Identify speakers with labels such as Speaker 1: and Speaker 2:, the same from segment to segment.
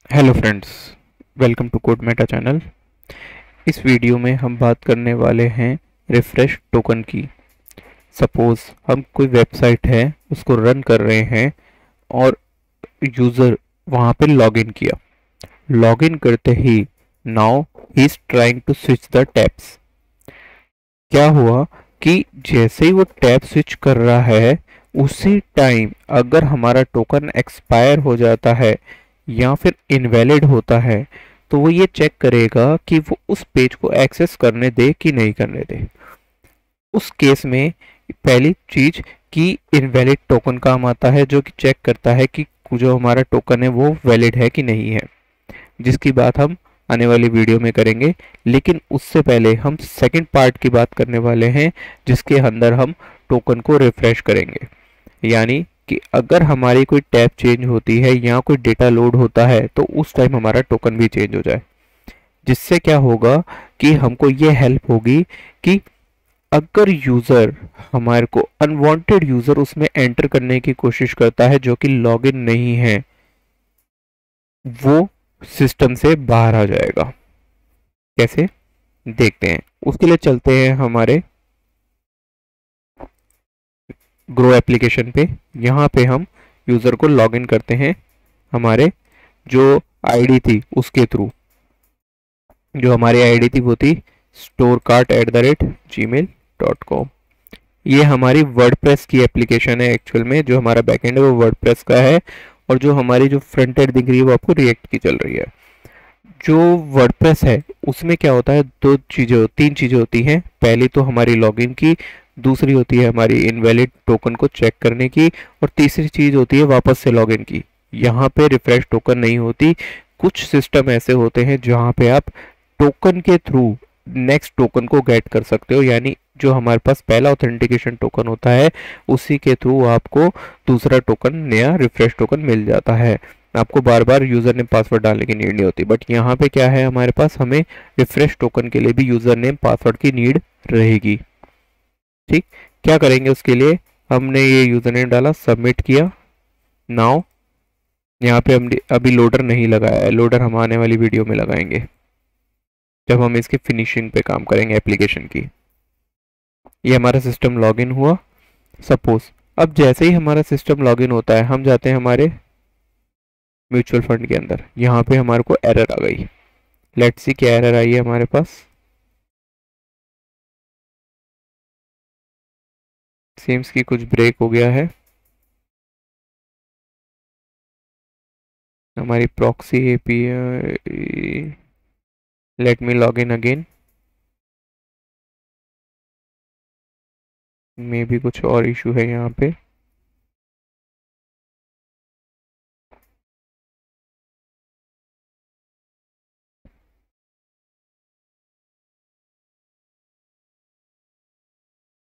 Speaker 1: Hello friends, welcome to code meta channel. इस video में हम बात करने वाले हैं रिफ्रेश टोकन की। सपोज़ हम कोई वेबसाइट है उसको रन कर रहे हैं और यूज़र वहाँ पे लॉगिन किया। लॉगिन करते ही now he is trying to switch the tabs. क्या हुआ कि जैसे ही वो टैब स्विच कर रहा है उसी टाइम अगर हमारा टोकन एक्सपायर हो जाता है या फिर इनवैलिड होता है तो वो ये चेक करेगा कि वो उस पेज को एक्सेस करने दे कि नहीं करने दे। उस केस में पहली चीज कि इनवैलिड टोकन काम आता है जो कि चेक करता है कि जो हमारा टोकन है वो वैलिड है कि नहीं है, जिसकी बात हम आने वाली वीडियो में करेंगे। लेकिन उससे पहले हम सेकंड पार्ट की बात करने वाले हैं जिसके अंदर हम टोकन को रिफ्रेश करेंगे। यानी कि अगर हमारी कोई टैब चेंज होती है या कोई डेटा लोड होता है तो उस टाइम हमारा टोकन भी चेंज हो जाए। जिससे क्या होगा कि हमको ये हेल्प होगी कि अगर यूज़र हमारे को अनवांटेड यूज़र उसमें एंटर करने की कोशिश करता है जो कि लॉगिन नहीं है, वो सिस्टम से बाहर आ जाएगा। कैसे देखते हैं। उसके लिए चलते हैं हमारे ग्रो एप्लीकेशन पे। यहाँ पे हम यूज़र को लॉगिन करते हैं हमारे जो आईडी थी उसके थ्रू। जो हमारी आईडी थी वो थी storecart@gmail.com। ये हमारी वर्डप्रेस की एप्लीकेशन है एक्चुअल में। जो हमारा बैकएंड है वो वर्डप्रेस का है और जो हमारी जो फ्रंट एंड दिख रही है वो आपको रिएक्ट की चल रही है। जो वर्डप्रेस है उसमें क्या होता है, तीन चीज़ें होती हैं। पहली तो हमारी लॉगिन की, दूसरी होती है हमारी इनवैलिड टोकन को चेक करने की, और तीसरी चीज़ होती है वापस से लॉगिन की। यहाँ पे रिफ्रेश टोकन नहीं होती। कुछ सिस्टम ऐसे होते हैं जहाँ पे आप टोकन के थ्रू नेक्स्ट टोकन को गेट कर सकते हो। यानी जो हमारे पास पहला ऑथेंटिकेशन टोकन होता है उसी के थ्रू आपको दूसरा टोकन, नया रिफ्रेश टोकन मिल जाता है। आपको बार बार यूज़र नेम पासवर्ड डालने की नीड नहीं होती। बट यहाँ पे क्या है, हमारे पास हमें रिफ्रेश टोकन के लिए भी यूज़र नेम पासवर्ड की नीड रहेगी। ठीक, क्या करेंगे उसके लिए, हमने ये यूज़र नेम डाला, सबमिट किया। नाउ यहाँ पे हम अभी लोडर नहीं लगाया है, लोडर हम आने वाली वीडियो में लगाएंगे जब हम इसके फिनिशिंग पे काम करेंगे एप्लीकेशन की। ये हमारा सिस्टम लॉगिन हुआ। सपोज अब जैसे ही हमारा सिस्टम लॉगिन होता है हम जाते हैं हमारे म्यूचुअल फंड के अंदर। यहाँ पे हमारे को एरर आ गई। लेट्स सी क्या एरर आई है हमारे पास। सीम्स की कुछ ब्रेक हो गया है। हमारी proxy API, let me log in again. मे भी कुछ और इशू है यहाँ पे।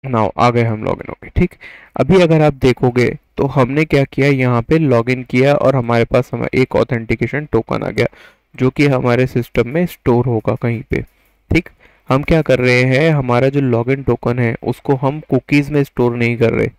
Speaker 1: नाउ आ गए हम लॉगिन हो गए। ठीक, अभी अगर आप देखोगे तो हमने क्या किया, यहाँ पे लॉगिन किया और हमारे पास एक ऑथेंटिकेशन टोकन आ गया जो कि हमारे सिस्टम में स्टोर होगा कहीं पे। ठीक, हम क्या कर रहे हैं, हमारा जो लॉगिन टोकन है उसको हम कुकीज़ में स्टोर नहीं कर रहे,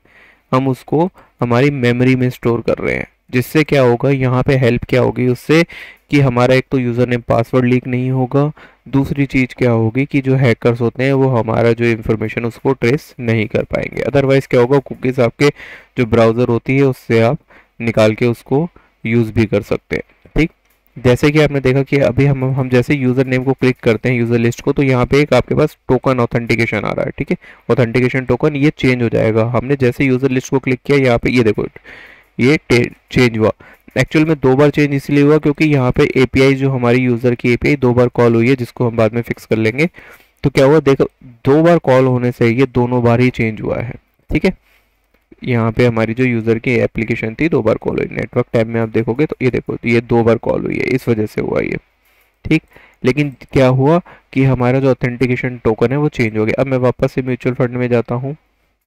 Speaker 1: हम उसको हमारी मेमोरी में स्टोर कर रहे हैं। जिससे क्या होगा, यहाँ पे हेल्प क्या होगी उससे कि हमारा एक तो यूज़र नेम पासवर्ड लीक नहीं होगा। दूसरी चीज़ क्या होगी कि जो हैकर्स होते हैं वो हमारा जो इन्फॉर्मेशन उसको ट्रेस नहीं कर पाएंगे। अदरवाइज़ क्या होगा, कुकीज़ आपके जो ब्राउज़र होती है उससे आप निकाल के उसको यूज़ भी कर सकते हैं। ठीक, जैसे कि आपने देखा कि अभी हम जैसे यूज़र नेम को क्लिक करते हैं यूज़र लिस्ट को, तो यहाँ पे एक आपके पास टोकन ऑथेंटिकेशन आ रहा है। ठीक है, ऑथेंटिकेशन टोकन ये चेंज हो जाएगा। हमने जैसे यूज़र लिस्ट को क्लिक किया यहाँ पे ये देखो ये चेंज हुआ। एक्चुअल में दो बार चेंज इसलिए हुआ क्योंकि यहाँ पे एपीआई, जो हमारी यूज़र की एपीआई दो बार कॉल हुई है जिसको हम बाद में फिक्स कर लेंगे। तो क्या हुआ देखो, दो बार कॉल होने से ये दोनों बार ही चेंज हुआ है। ठीक है, यहाँ पे हमारी जो यूज़र की एप्लीकेशन थी दो बार कॉल हुई। नेटवर्क टैब में आप देखोगे तो ये देखो ये दो बार कॉल हुई है, इस वजह से हुआ ये। ठीक, लेकिन क्या हुआ कि हमारा जो ऑथेंटिकेशन टोकन है वो चेंज हो गया। अब मैं वापस से म्यूचुअल फंड में जाता हूँ।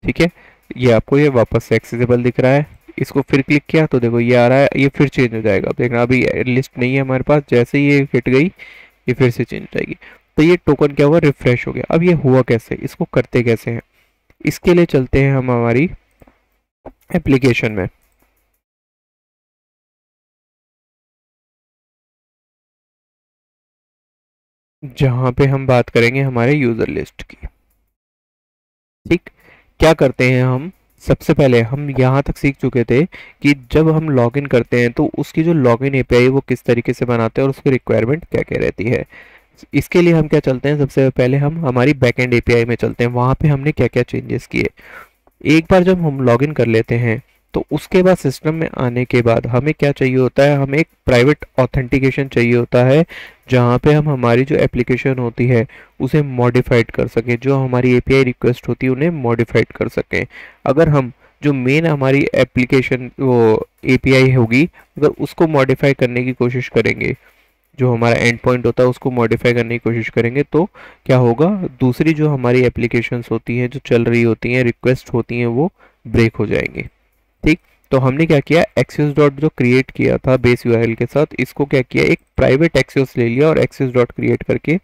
Speaker 1: ठीक है, ये आपको ये वापस से एक्सेसिबल दिख रहा है। इसको फिर क्लिक किया तो देखो ये आ रहा है, ये फिर चेंज हो जाएगा। अब देखना अभी लिस्ट नहीं है हमारे पास, जैसे ही ये हिट गई ये फिर से चेंज हो जाएगी। तो ये टोकन क्या हुआ, रिफ्रेश हो गया। अब ये हुआ कैसे, इसको करते कैसे हैं, इसके लिए चलते हैं हम हमारी एप्लीकेशन में। जहाँ पे हम बात करेंगे हमारे यूज़र लिस्ट की। ठीक, क्या करते हैं हम, सबसे पहले हम यहाँ तक सीख चुके थे कि जब हम लॉगिन करते हैं तो उसकी जो लॉगिन एपीआई वो किस तरीके से बनाते हैं और उसकी रिक्वायरमेंट क्या क्या रहती है। इसके लिए हम क्या चलते हैं, सबसे पहले हम हमारी बैकएंड एपीआई में चलते हैं, वहाँ पे हमने क्या क्या चेंजेस किए। एक बार जब हम लॉगिन कर लेते हैं तो उसके बाद सिस्टम में आने के बाद हमें क्या चाहिए होता है, हमें एक प्राइवेट ऑथेंटिकेशन चाहिए होता है, जहाँ पे हम हमारी जो एप्लीकेशन होती है उसे मॉडिफाइड कर सकें, जो हमारी एपीआई रिक्वेस्ट होती है उन्हें मॉडिफाइड कर सकें। अगर हम जो मेन हमारी एप्लीकेशन वो एपीआई होगी, अगर उसको मॉडिफाई करने की कोशिश करेंगे, जो हमारा एंड पॉइंट होता है उसको मॉडिफाई करने की कोशिश करेंगे, तो क्या होगा, दूसरी जो हमारी एप्लीकेशंस होती हैं जो चल रही होती हैं, रिक्वेस्ट होती हैं, वो ब्रेक हो जाएंगे। ठीक, तो हमने क्या किया, एक्सेस डॉट जो क्रिएट किया था बेस यूआरएल के साथ, इसको क्या किया, एक प्राइवेट एक्सेस ले लिया और एक्सेस डॉट क्रिएट करके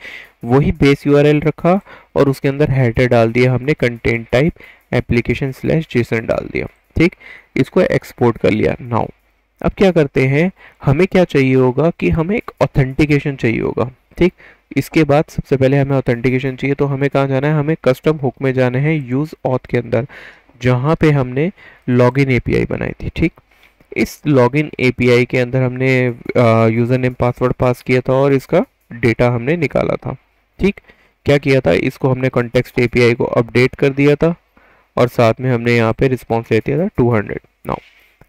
Speaker 1: वही बेस यूआरएल रखा और उसके अंदर हेडर डाल दिया हमने, content type application slash Jason डाल दिया। ठीक, इसको एक्सपोर्ट कर लिया। नाउ अब क्या करते हैं, हमें क्या चाहिए होगा कि हमें एक ऑथेंटिकेशन चाहिए होगा। ठीक, इसके बाद सबसे पहले हमें ऑथेंटिकेशन चाहिए, तो हमें कहाँ जाना है, हमें कस्टम हुक में जाना है, यूज ऑथ के अंदर, जहाँ पे हमने लॉगिन एपीआई बनाई थी। ठीक, इस लॉगिन एपीआई के अंदर हमने यूज़र नेम पासवर्ड पास किया था और इसका डेटा हमने निकाला था। ठीक, क्या किया था, इसको हमने कॉन्टेक्स्ट एपीआई को अपडेट कर दिया था और साथ में हमने यहाँ पे रिस्पॉन्स ले दिया था 200। नाउ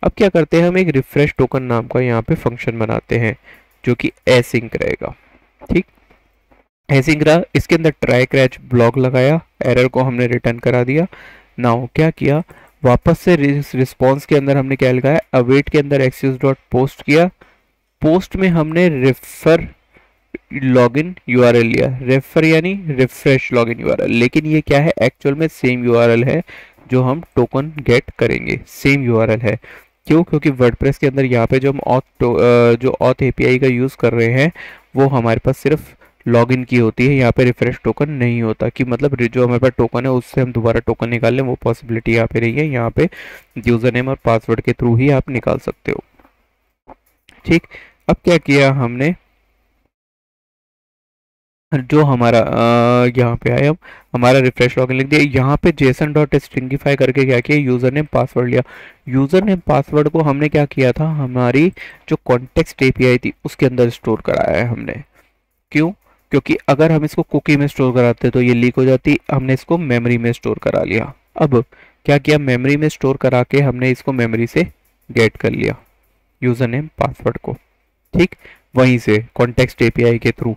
Speaker 1: अब क्या करते हैं, हम एक रिफ्रेश टोकन नाम का यहाँ पे फंक्शन बनाते हैं जो कि एसिंक रहेगा। ठीक, एसिंक रहा, इसके अंदर ट्राई क्रैच ब्लॉक लगाया, एरर को हमने रिटर्न करा दिया। नाउ क्या किया, वापस से रिस्पॉन्स के अंदर हमने क्या लगाया, अवेट के अंदर एक्सेस डॉट पोस्ट किया, पोस्ट में हमने रेफर लॉगिन यूआरएल लिया, रेफर यानी रिफ्रेश लॉगिन यूआरएल, लेकिन ये क्या है, एक्चुअल में सेम यूआरएल है जो हम टोकन गेट करेंगे, सेम यूआरएल है। क्यों, क्योंकि वर्डप्रेस के अंदर यहाँ पे जो हम जो ऑथ एपीआई का यूज़ कर रहे हैं वो हमारे पास सिर्फ लॉगिन की होती है, यहाँ पे रिफ्रेश टोकन नहीं होता, कि मतलब जो हमारे पास टोकन है उससे हम दोबारा टोकन निकाल लें, वो पॉसिबिलिटी यहाँ पे नहीं है। यहाँ पे यूज़र नेम और पासवर्ड के थ्रू ही आप निकाल सकते हो। ठीक, अब क्या किया हमने, जो हमारा यहाँ पे आया, हमारा रिफ्रेश लॉगिन लिख दिया, यहाँ पे जेसन डॉट स्ट्रिंगिफाई करके क्या किया, यूज़र नेम पासवर्ड लिया। यूज़र नेम पासवर्ड को हमने क्या किया था, हमारी जो कॉन्टेक्स्ट एपीआई थी उसके अंदर स्टोर कराया है हमने। क्यों, क्योंकि अगर हम इसको कुकी में स्टोर कराते तो ये लीक हो जाती, हमने इसको मेमोरी में स्टोर करा लिया। अब क्या किया, मेमोरी में स्टोर करा के हमने इसको मेमोरी से गेट कर लिया यूज़र नेम पासवर्ड को। ठीक, वहीं से कॉन्टेक्स्ट एपीआई के थ्रू,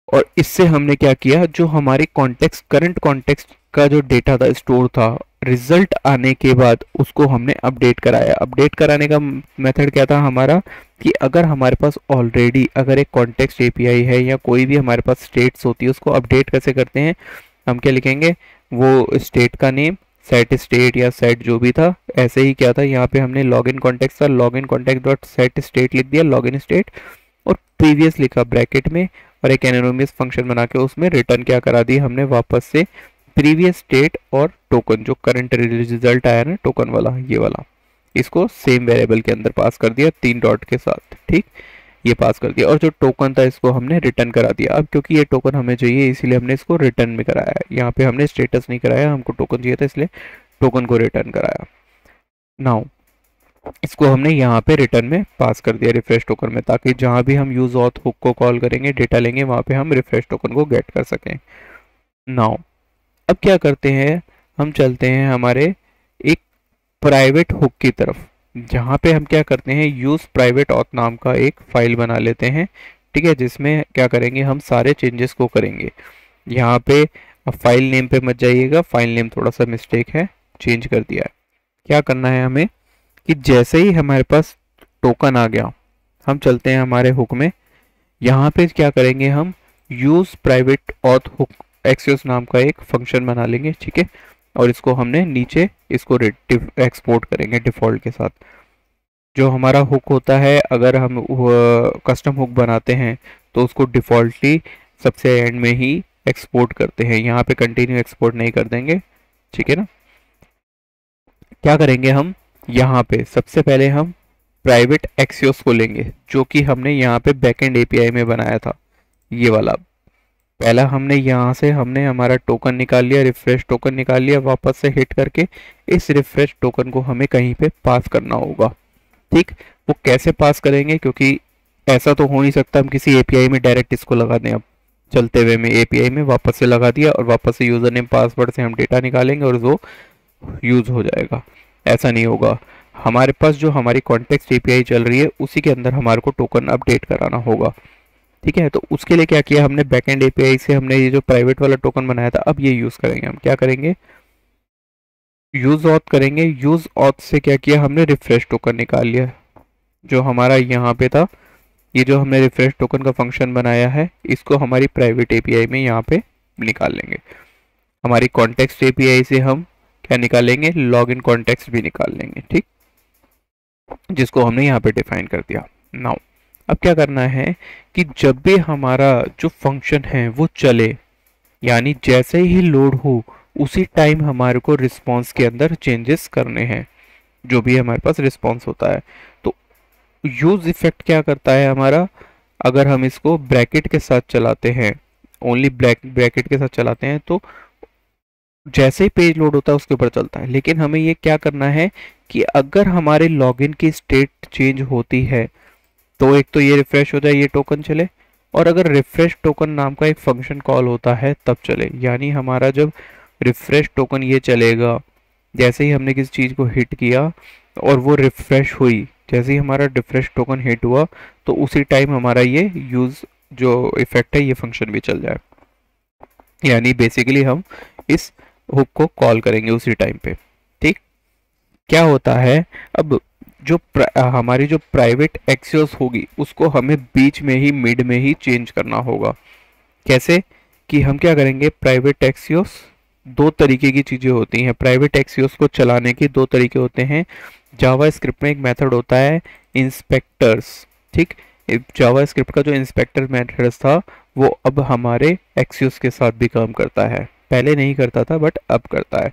Speaker 1: और इससे हमने क्या किया, जो हमारे कॉन्टेक्स्ट करंट कॉन्टेक्स्ट का जो डेटा था स्टोर था, रिजल्ट आने के बाद उसको हमने अपडेट कराया। अपडेट कराने का मेथड क्या था हमारा, कि अगर हमारे पास ऑलरेडी अगर एक कॉन्टेक्स्ट एपीआई है या कोई भी हमारे पास स्टेट्स होती है, उसको अपडेट कैसे करते हैं, हम क्या लिखेंगे, वो स्टेट का नेम सेट स्टेट या सेट जो भी था, ऐसे ही क्या था, यहाँ पे हमने लॉगिन कॉन्टेक्स्ट था, login contact dot set state लिख दिया, लॉगिन स्टेट, और प्रीवियस लिखा ब्रैकेट में, और एक एनोनिमस फंक्शन बना के उसमें रिटर्न क्या करा दी हमने, वापस से प्रीवियस स्टेट और टोकन, जो करंट रिजल्ट आया ना टोकन वाला, ये वाला, इसको सेम वेरिएबल के अंदर पास कर दिया 3 डॉट के साथ। ठीक, ये पास कर दिया, और जो टोकन था इसको हमने रिटर्न करा दिया। अब क्योंकि ये टोकन हमें चाहिए इसीलिए हमने इसको रिटर्न में कराया है, यहाँ पे हमने स्टेटस नहीं कराया, हमको टोकन चाहिए था इसलिए टोकन को रिटर्न कराया। नाउ इसको हमने यहाँ पे रिटर्न में पास कर दिया रिफ्रेश टोकन में, ताकि जहाँ भी हम यूज ऑथ हुक को कॉल करेंगे, डेटा लेंगे, वहाँ पे हम रिफ्रेश टोकन को गेट कर सकें। नाउ अब क्या करते हैं, हम चलते हैं हमारे एक प्राइवेट हुक की तरफ, जहाँ पे हम क्या करते हैं, यूज प्राइवेट ऑथ नाम का एक फाइल बना लेते हैं। ठीक है, जिसमें क्या करेंगे, हम सारे चेंजेस को करेंगे। यहाँ पे अब फाइल नेम पे मत जाइएगा, फाइल नेम थोड़ा सा मिस्टेक है, चेंज कर दिया है। क्या करना है हमें, कि जैसे ही हमारे पास टोकन आ गया, हम चलते हैं हमारे हुक में, यहाँ पे क्या करेंगे, हम use private auth hook access नाम का एक फंक्शन बना लेंगे। ठीक है, और इसको हमने नीचे इसको एक्सपोर्ट करेंगे डिफ़ॉल्ट के साथ। जो हमारा हुक होता है, अगर हम कस्टम हुक बनाते हैं तो उसको डिफ़ॉल्टली सबसे एंड में ही एक्सपोर्ट करते हैं, यहाँ पे कंटिन्यू एक्सपोर्ट नहीं कर देंगे। ठीक है ना, क्या करेंगे हम, यहाँ पे सबसे पहले हम प्राइवेट एक्सियोस को लेंगे, जो कि हमने यहाँ पे बैकएंड एपीआई में बनाया था। ये वाला। पहला हमने यहाँ से हमने हमारा टोकन निकाल लिया, रिफ्रेश टोकन निकाल लिया, वापस से हिट करके इस रिफ्रेश टोकन को हमें कहीं पे पास करना होगा। ठीक, वो कैसे पास करेंगे, क्योंकि ऐसा तो हो नहीं सकता हम किसी एपीआई में डायरेक्ट इसको लगा दें। अब चलते हुए में एपीआई में वापस से लगा दिया और वापस से यूज़र नेम पासवर्ड से हम डेटा निकालेंगे और वो यूज़ हो जाएगा, ऐसा नहीं होगा। हमारे पास जो हमारी कॉन्टेक्स्ट एपीआई चल रही है उसी के अंदर हमारे को टोकन अपडेट कराना होगा। ठीक है, तो उसके लिए क्या किया हमने, बैकएंड एपीआई से हमने ये जो प्राइवेट वाला टोकन बनाया था, अब ये यूज़ करेंगे। हम क्या करेंगे, यूज़ ऑथ करेंगे। यूज़ ऑथ से क्या किया हमने, रिफ्रेश टोकन निकाल लिया जो हमारा यहाँ पे था। ये जो हमने रिफ्रेश टोकन का फंक्शन बनाया है इसको हमारी प्राइवेट एपीआई में यहाँ पे निकाल लेंगे। हमारी कॉन्टेक्स्ट एपीआई से हम क्या निकालेंगे, लॉग इन कॉन्टेक्स्ट भी निकाल लेंगे। ठीक, जिसको हमने यहाँ पे डिफाइन कर दिया। नाउ अब क्या करना है कि जब भी हमारा जो फंक्शन है वो चले, यानी जैसे ही लोड हो उसी टाइम हमारे को रिस्पॉन्स के अंदर चेंजेस करने हैं, जो भी हमारे पास रिस्पॉन्स होता है। तो यूज इफेक्ट क्या करता है हमारा, अगर हम इसको ब्रैकेट के साथ चलाते हैं, ओनली ब्रैकेट के साथ चलाते हैं, तो जैसे ही पेज लोड होता है उसके ऊपर चलता है। लेकिन हमें ये क्या करना है कि अगर हमारे लॉगिन की स्टेट चेंज होती है तो एक तो ये रिफ्रेश हो जाए, ये टोकन चले, और अगर रिफ्रेश टोकन नाम का एक फंक्शन कॉल होता है तब चले। यानी हमारा जब रिफ्रेश टोकन ये चलेगा, जैसे ही हमने किसी चीज़ को हिट किया और वो रिफ्रेश हुई, जैसे ही हमारा रिफ्रेश टोकन हिट हुआ तो उसी टाइम हमारा ये यूज़ जो इफेक्ट है ये फंक्शन भी चल जाए। यानी बेसिकली हम इस हुक को कॉल करेंगे उसी टाइम पे। ठीक, क्या होता है अब, जो हमारी जो प्राइवेट एक्सियोस होगी उसको हमें बीच में ही, मिड में ही चेंज करना होगा। कैसे कि हम क्या करेंगे, प्राइवेट एक्सियोस, दो तरीके की चीज़ें होती हैं प्राइवेट एक्सियोस को चलाने के, दो तरीके होते हैं। जावा स्क्रिप्ट में एक मेथड होता है इंस्पेक्टर्स। ठीक, जावा स्क्रिप्ट का जो इंस्पेक्टर मेथड था वो अब हमारे एक्सियोस के साथ भी काम करता है, पहले नहीं करता था बट अब करता है।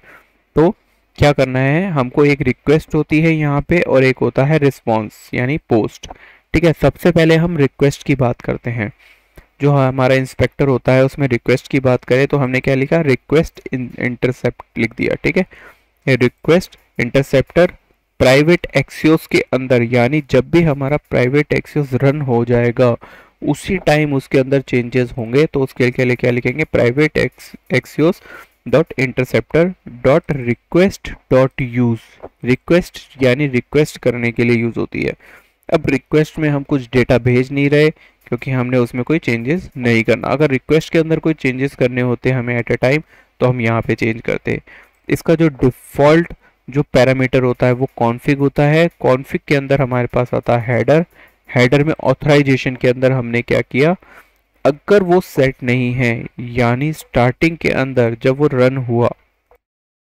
Speaker 1: तो क्या करना है, हमको एक रिक्वेस्ट होती है यहाँ पे और एक होता है रिस्पॉन्स यानी पोस्ट। ठीक है, सबसे पहले हम रिक्वेस्ट की बात करते हैं। जो हमारा इंस्पेक्टर होता है उसमें रिक्वेस्ट की बात करें तो हमने क्या लिखा, रिक्वेस्ट इंटरसेप्ट लिख दिया। ठीक है, ये रिक्वेस्ट इंटरसेप्टर प्राइवेट एक्सियोस के अंदर, यानी जब भी हमारा प्राइवेट एक्सियोस रन हो जाएगा उसी टाइम उसके अंदर चेंजेस होंगे। तो उसके लिए क्या लिखेंगे, private Axios dot interceptor dot request dot use. Request यानी रिक्वेस्ट करने के लिए यूज होती है। अब रिक्वेस्ट में हम कुछ डेटा भेज नहीं रहे क्योंकि हमने उसमें कोई चेंजेस नहीं करना। अगर रिक्वेस्ट के अंदर कोई चेंजेस करने होते हमें एट ए टाइम तो हम यहाँ पे चेंज करते। इसका जो डिफ़ॉल्ट जो पैरामीटर होता है वो कॉन्फ़िग होता है। कॉन्फ़िग के अंदर हमारे पास आता है हेडर। हेडर में ऑथराइजेशन के अंदर हमने क्या किया, अगर वो सेट नहीं है यानी स्टार्टिंग के अंदर जब वो रन हुआ,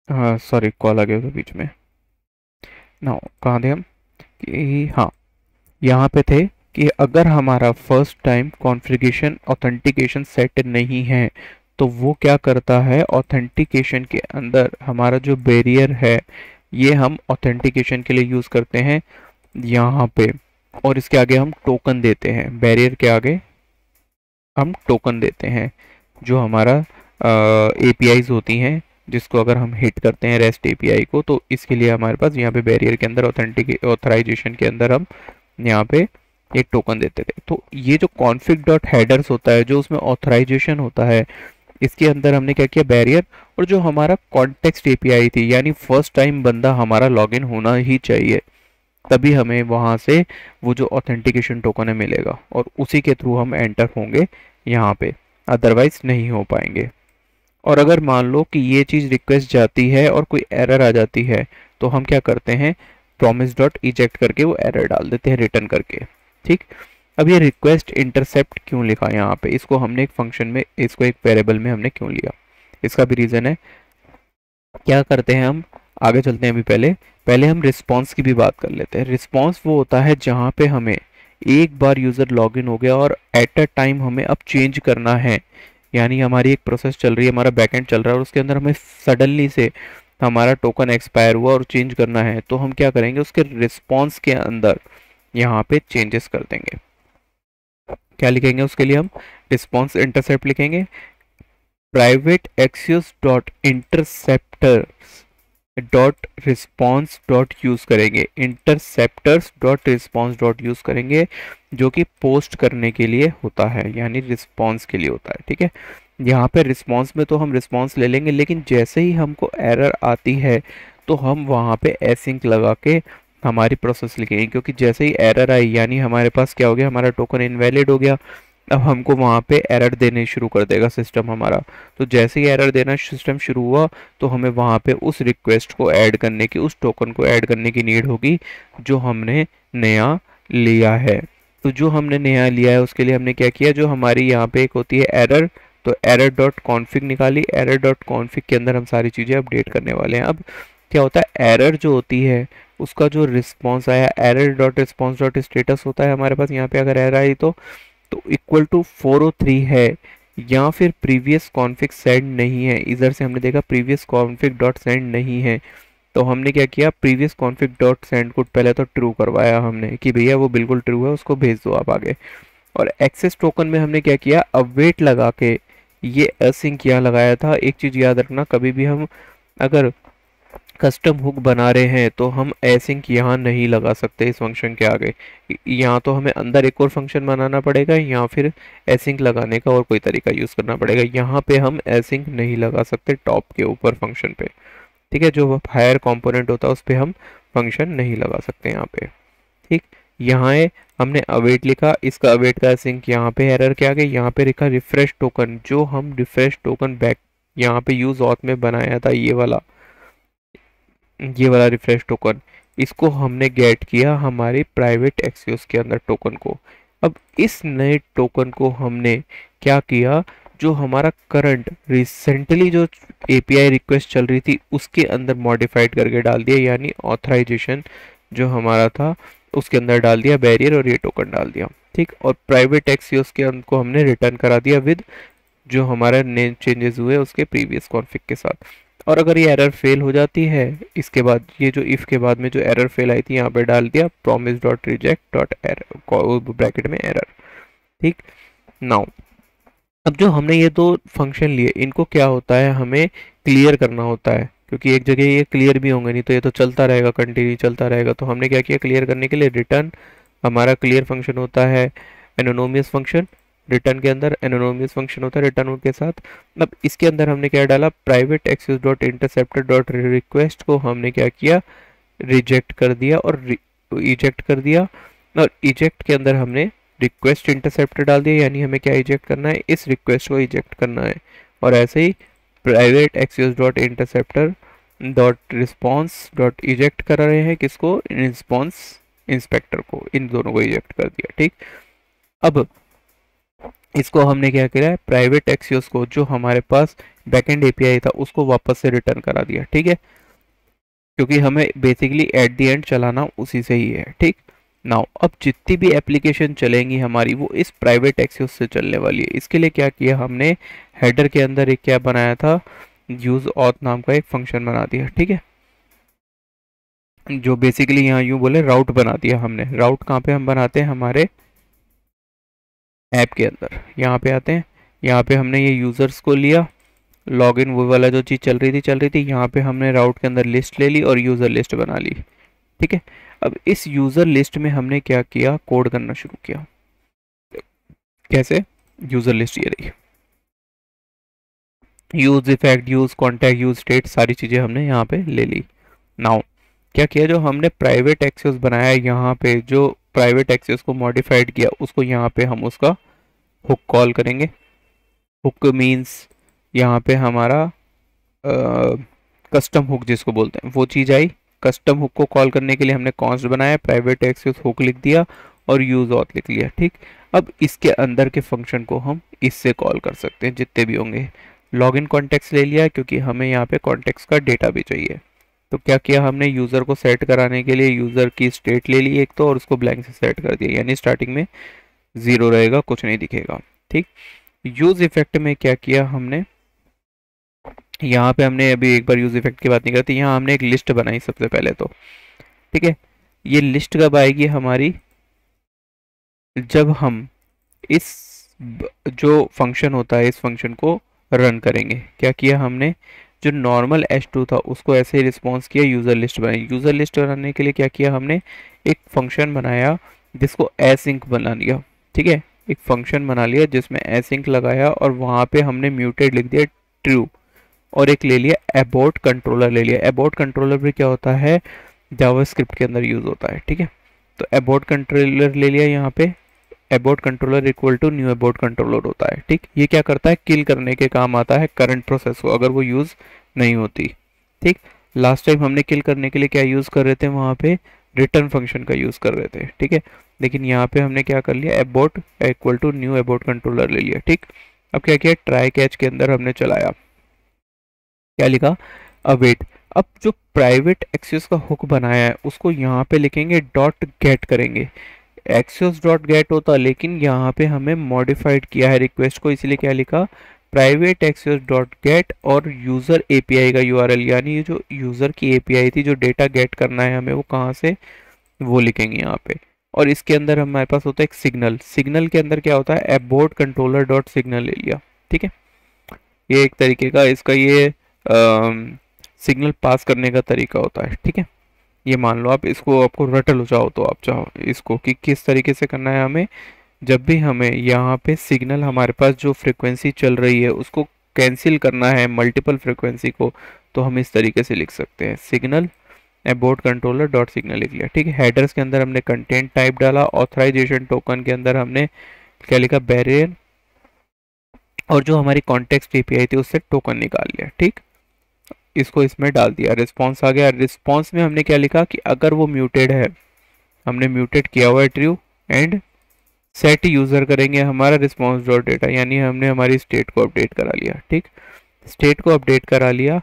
Speaker 1: हाँ सॉरी कॉल आ गया था बीच में ना, कहाँ थे हम कि हाँ यहाँ पे थे कि अगर हमारा first time configuration authentication set नहीं है तो वो क्या करता है, ऑथेंटिकेशन के अंदर हमारा जो बैरियर है ये हम ऑथेंटिकेशन के लिए यूज़ करते हैं यहाँ पे, और इसके आगे हम टोकन देते हैं। बैरियर के आगे हम टोकन देते हैं जो हमारा APIs होती हैं, जिसको अगर हम हिट करते हैं रेस्ट API को तो इसके लिए हमारे पास यहाँ पे बैरियर के अंदर ऑथराइजेशन के अंदर हम यहाँ पे एक टोकन देते थे। तो ये जो config डॉट हेडर्स होता है जो उसमें ऑथराइजेशन होता है, इसके अंदर हमने क्या किया, बैरियर, और जो हमारा कॉन्टेक्स्ट API थी यानी फर्स्ट टाइम बंदा हमारा लॉगिन होना ही चाहिए तभी हमें वहाँ से वो जो ऑथेंटिकेशन टोकन है मिलेगा और उसी के थ्रू हम एंटर होंगे यहाँ पे, अदरवाइज नहीं हो पाएंगे। और अगर मान लो कि ये चीज़ रिक्वेस्ट जाती है और कोई एरर आ जाती है तो हम क्या करते हैं, प्रॉमिस डॉट इजेक्ट करके वो एरर डाल देते हैं रिटर्न करके। ठीक, अब ये रिक्वेस्ट इंटरसेप्ट क्यों लिखा यहाँ पे, इसको हमने एक फंक्शन में, इसको एक वेरिएबल में हमने क्यों लिया, इसका भी रीज़न है। क्या करते हैं हम, आगे चलते हैं। अभी पहले हम रिस्पॉन्स की भी बात कर लेते हैं। रिस्पॉन्स वो होता है जहाँ पे हमें एक बार यूज़र लॉगिन हो गया और एट अ टाइम हमें अब चेंज करना है, यानी हमारी एक प्रोसेस चल रही है, हमारा बैकएंड चल रहा है और उसके अंदर हमें सडनली से हमारा टोकन एक्सपायर हुआ और चेंज करना है, तो हम क्या करेंगे, उसके रिस्पॉन्स के अंदर यहाँ पे चेंजेस कर देंगे। क्या लिखेंगे उसके लिए हम, रिस्पॉन्स इंटरसेप्ट लिखेंगे, private axios dot interceptors dot response dot use करेंगे, interceptors dot response dot use करेंगे, जो कि पोस्ट करने के लिए होता है, यानी रिस्पॉन्स के लिए होता है। ठीक है, यहाँ पे रिस्पॉन्स में तो हम रिस्पॉन्स ले लेंगे, लेकिन जैसे ही हमको एरर आती है तो हम वहाँ पे एसिंक लगा के हमारी प्रोसेस लिखेंगे, क्योंकि जैसे ही एरर आई यानी हमारे पास क्या हो गया, हमारा टोकन इनवैलिड हो गया। अब हमको वहाँ पे एरर देने शुरू कर देगा सिस्टम हमारा। तो जैसे ही एरर देना सिस्टम शुरू हुआ तो हमें वहाँ पे उस रिक्वेस्ट को ऐड करने की, उस टोकन को ऐड करने की नीड होगी जो हमने नया लिया है। तो जो हमने नया लिया है उसके लिए हमने क्या किया, जो हमारी यहाँ पे एक होती है एरर, तो एरर डॉट कॉन्फिग निकाली। एरर डॉट कॉन्फिग के अंदर हम सारी चीज़ें अपडेट करने वाले हैं। अब क्या होता है, एरर जो होती है उसका जो रिस्पॉन्स आया, error dot response dot status होता है हमारे पास। यहाँ पे अगर एरर आई तो इक्वल टू 403 है, या फिर प्रीवियस कॉन्फिग सेंड नहीं है। इधर से हमने देखा प्रीवियस कॉन्फिग डॉट सेंड नहीं है, तो हमने क्या किया, प्रीवियस कॉन्फिग डॉट सेंड को पहले तो ट्रू करवाया हमने कि भैया वो बिल्कुल ट्रू है, उसको भेज दो आप आगे। और एक्सेस टोकन में हमने क्या किया, अवेट लगा के ये असिंक यहाँ लगाया था। एक चीज़ याद रखना, कभी भी हम अगर कस्टम हुक बना रहे हैं तो हम एसिंक यहाँ नहीं लगा सकते इस फंक्शन के आगे। यहाँ तो हमें अंदर एक और फंक्शन बनाना पड़ेगा, या फिर एसिंक लगाने का और कोई तरीका यूज़ करना पड़ेगा। यहाँ पे हम एसिंक नहीं लगा सकते टॉप के ऊपर फंक्शन पे। ठीक है, जो हायर कंपोनेंट होता है उस पर हम फंक्शन नहीं लगा सकते यहाँ पे। ठीक, यहाँ है हमने अवेट लिखा, इसका अवेट का एसिंक यहाँ पे एरर के आगे। यहाँ पे लिखा रिफ्रेश टोकन, जो हम रिफ्रेश टोकन बैक यहाँ पे यूज ऑथ में बनाया था, ये वाला रिफ्रेश टोकन, इसको हमने गेट किया हमारे प्राइवेट एक्सियोस के अंदर टोकन को। अब इस नए टोकन को हमने क्या किया, जो हमारा करंट रिसेंटली जो एपीआई रिक्वेस्ट चल रही थी उसके अंदर मॉडिफाइड करके डाल दिया, यानी ऑथराइजेशन जो हमारा था उसके अंदर डाल दिया बैरियर, और ये टोकन डाल दिया। ठीक, और प्राइवेट एक्सियोस के अंदर को हमने रिटर्न करा दिया विद जो हमारा नेम चेंजेस हुए उसके प्रीवियस कॉन्फ़िग के साथ। और अगर ये एरर फेल हो जाती है, इसके बाद ये जो इफ़ के बाद में जो एरर फेल आई थी यहाँ पे डाल दिया promise dot reject dot error bracket में एरर। ठीक, नाउ अब जो हमने ये दो फंक्शन लिए इनको क्या होता है, हमें क्लियर करना होता है, क्योंकि एक जगह ये क्लियर भी होंगे, नहीं तो ये तो चलता रहेगा, कंटिन्यू चलता रहेगा। तो हमने क्या किया, क्लियर करने के लिए रिटर्न, हमारा क्लियर फंक्शन होता है एनोनोमियस फंक्शन। रिटर्न के अंदर एनोनोमियस फंक्शन होता है रिटर्न के साथ। अब इसके अंदर हमने क्या डाला, private access dot interceptor dot request को हमने क्या किया, रिजेक्ट कर दिया और इजेक्ट कर दिया। और इजेक्ट के अंदर हमने रिक्वेस्ट इंटरसेप्टर डाल दिया, यानी हमें क्या इजेक्ट करना है, इस रिक्वेस्ट को इजेक्ट करना है। और ऐसे ही private access dot interceptor dot response dot eject कर रहे हैं किसको, रिस्पॉन्स इंस्पेक्टर को, इन दोनों को इजेक्ट कर दिया। ठीक, अब इसको हमने क्या किया है, प्राइवेट एक्सियोस को जो हमारे पास बैकएंड एपीआई था उसको वापस से रिटर्न करा दिया। ठीक है, क्योंकि हमें बेसिकली एट द एंड चलाना उसी से ही है। ठीक, नाउ अब जितनी भी एप्लीकेशन चलेंगी हमारी वो इस प्राइवेट एक्सियोस से चलने वाली है। इसके लिए क्या किया हमने, हेडर के अंदर एक क्या बनाया था, यूज ऑथ नाम का एक फंक्शन बना दिया। ठीक है, जो बेसिकली यहाँ यूँ बोले राउट बना दिया हमने। राउट कहाँ पे हम बनाते हैं, हमारे ऐप के अंदर। यहाँ पे आते हैं, यहाँ पे हमने ये यूज़र्स को लिया, लॉगिन वो वाला जो चीज़ चल रही थी। यहाँ पे हमने राउट के अंदर लिस्ट ले ली और यूज़र लिस्ट बना ली। ठीक है, अब इस यूज़र लिस्ट में हमने क्या किया, कोड करना शुरू किया। कैसे, यूज़र लिस्ट ये रही, use effect, use contact, use state, सारी चीज़ें हमने यहाँ पे ले ली। नाउ क्या किया, जो हमने प्राइवेट एक्सेस बनाया यहाँ पे, जो प्राइवेट एक्सेस को मॉडिफाइड किया उसको यहाँ पे हम उसका हुक कॉल करेंगे। हुक मीन्स यहाँ पे हमारा कस्टम हुक जिसको बोलते हैं वो चीज़ आई। कस्टम हुक को कॉल करने के लिए हमने कॉन्स्ट बनाया, प्राइवेट एक्सेस हुक लिख दिया और यूज ऑथ लिख लिया। ठीक, अब इसके अंदर के फंक्शन को हम इससे कॉल कर सकते हैं जितने भी होंगे। लॉगिन कॉन्टेक्स्ट ले लिया क्योंकि हमें यहाँ पे कॉन्टेक्स्ट का डेटा भी चाहिए। तो क्या किया हमने, यूज़र को सेट कराने के लिए यूज़र की स्टेट ले ली एक तो, और उसको ब्लैंक से सेट कर दिया, यानी स्टार्टिंग में 0 रहेगा, कुछ नहीं दिखेगा। ठीक, यूज इफेक्ट में क्या किया हमने, यहाँ पे हमने अभी एक बार यूज इफेक्ट की बात नहीं करती, यहाँ हमने एक लिस्ट बनाई सबसे पहले तो। ठीक है, ये लिस्ट कब आएगी हमारी, जब हम इस जो फंक्शन होता है इस फंक्शन को रन करेंगे। क्या किया हमने, जो नॉर्मल h2 था उसको ऐसे ही रिस्पॉन्स किया, यूज़र लिस्ट बनाई। यूज़र लिस्ट बनाने के लिए क्या किया हमने, एक फंक्शन बनाया जिसको एसिंक बना लिया। ठीक है, एक फंक्शन बना लिया जिसमें एसिंक लगाया और वहाँ पे हमने म्यूटेड लिख दिया ट्रू, और एक ले लिया एबॉर्ट कंट्रोलर ले लिया। एबॉर्ट कंट्रोलर भी क्या होता है, जावास्क्रिप्ट के अंदर यूज़ होता है। ठीक है, तो एबॉर्ट कंट्रोलर ले लिया यहाँ पे। Abort controller equal to new abort controller होता है। ठीक, ये क्या करता है, किल करने के काम आता है करंट प्रोसेस को अगर वो यूज़ नहीं होती। ठीक, लास्ट टाइम हमने किल करने के लिए क्या यूज़ कर रहे थे, वहाँ पे रिटर्न फंक्शन का यूज़ कर रहे थे। ठीक है, लेकिन यहाँ पे हमने क्या कर लिया, abort equal to new abort controller ले लिया। ठीक, अब क्या किया, ट्राई कैच के अंदर हमने चलाया, क्या लिखा, अवेट। अब जो प्राइवेट एक्सेस का हुक बनाया है उसको यहाँ पे लिखेंगे डॉट गेट करेंगे। एक्सेस डॉट गेट होता लेकिन यहाँ पे हमें मॉडिफाइड किया है रिक्वेस्ट को, इसलिए क्या लिखा, प्राइवेट एक्सेस डॉट गेट और यूज़र एपीआई का यूआरएल, यानी ये जो यूज़र की एपीआई थी जो डेटा गेट करना है हमें वो कहाँ से, वो लिखेंगे यहाँ पे। और इसके अंदर हमारे पास होता है एक सिग्नल। सिग्नल के अंदर क्या होता है, एबॉर्ट कंट्रोलर डॉट सिग्नल ले लिया। ठीक है, ये एक तरीके का इसका ये सिग्नल पास करने का तरीका होता है। ठीक है, ये मान लो आप इसको, आपको रटल हो जाओ तो आप चाहो इसको कि किस तरीके से करना है हमें। जब भी हमें यहाँ पे सिग्नल, हमारे पास जो फ्रिक्वेंसी चल रही है उसको कैंसिल करना है मल्टीपल फ्रिक्वेंसी को, तो हम इस तरीके से लिख सकते हैं, signal abort controller dot signal लिख लिया। ठीक है, हेडर्स के अंदर हमने कंटेंट टाइप डाला, ऑथराइजेशन टोकन के अंदर हमने क्या लिखा, बैरियर, और जो हमारी कॉन्टेक्स्ट एपीआई थी उससे टोकन निकाल लिया। ठीक, इसको इसमें डाल दिया, रिस्पॉन्स आ गया। रिस्पॉन्स में हमने क्या लिखा कि अगर वो म्यूटेड है, हमने म्यूटेड किया हुआ है ट्रू, एंड सेट यूज़र करेंगे हमारा रिस्पॉन्स डॉट डेटा, यानी हमने हमारी स्टेट को अपडेट करा लिया। ठीक, स्टेट को अपडेट करा लिया,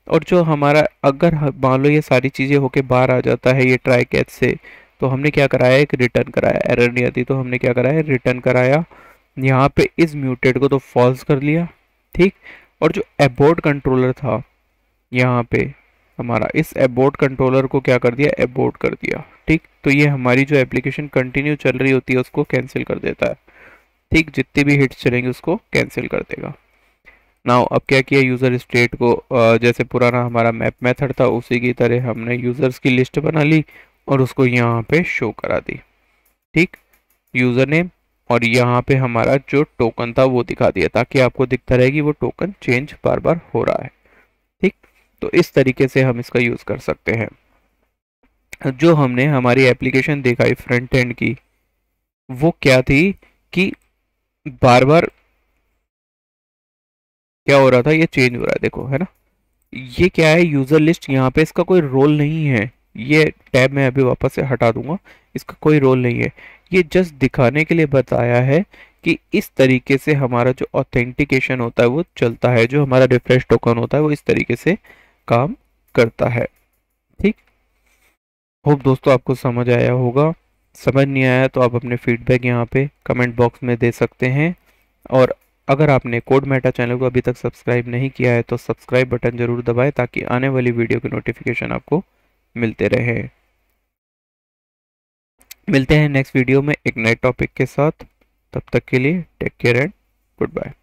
Speaker 1: और जो हमारा अगर मान लो ये सारी चीज़ें होके बाहर आ जाता है ये ट्राई कैच से, तो हमने क्या कराया, एक रिटर्न कराया। एरर नहीं आती तो हमने क्या कराया, रिटर्न कराया। यहाँ पे इस म्यूटेड को तो फॉल्स कर लिया। ठीक, और जो एबॉर्ट कंट्रोलर था यहाँ पे हमारा, इस एबॉर्ट कंट्रोलर को क्या कर दिया, एबॉर्ट कर दिया। ठीक, तो ये हमारी जो एप्लीकेशन कंटिन्यू चल रही होती है उसको कैंसिल कर देता है। ठीक, जितनी भी हिट्स चलेंगे उसको कैंसिल कर देगा। नाउ अब क्या किया, यूज़र स्टेट को जैसे पुराना हमारा मैप मेथड था उसी की तरह हमने यूज़र्स की लिस्ट बना ली और उसको यहाँ पे शो करा दी। ठीक, यूज़र नेम, और यहाँ पे हमारा जो टोकन था वो दिखा दिया ताकि आपको दिखता रहे कि वो टोकन चेंज बार बार हो रहा है। ठीक, तो इस तरीके से हम इसका यूज़ कर सकते हैं। जो हमने हमारी एप्लीकेशन दिखाई फ्रंट एंड की, वो क्या थी कि बार बार क्या हो रहा था, ये चेंज हो रहा है, देखो है ना। ये क्या है, यूज़र लिस्ट, यहाँ पे इसका कोई रोल नहीं है। ये टैब मैं अभी वापस से हटा दूंगा, इसका कोई रोल नहीं है। ये जस्ट दिखाने के लिए बताया है कि इस तरीके से हमारा जो ऑथेंटिकेशन होता है वो चलता है, जो हमारा रिफ्रेश टोकन होता है वो इस तरीके से काम करता है। ठीक, होप दोस्तों आपको समझ आया होगा। समझ नहीं आया तो आप अपने फीडबैक यहाँ पे कमेंट बॉक्स में दे सकते हैं। और अगर आपने कोड मेटा चैनल को अभी तक सब्सक्राइब नहीं किया है तो सब्सक्राइब बटन ज़रूर दबाएं ताकि आने वाली वीडियो के नोटिफिकेशन आपको मिलते रहे। मिलते हैं नेक्स्ट वीडियो में एक नए टॉपिक के साथ, तब तक के लिए take care and good bye.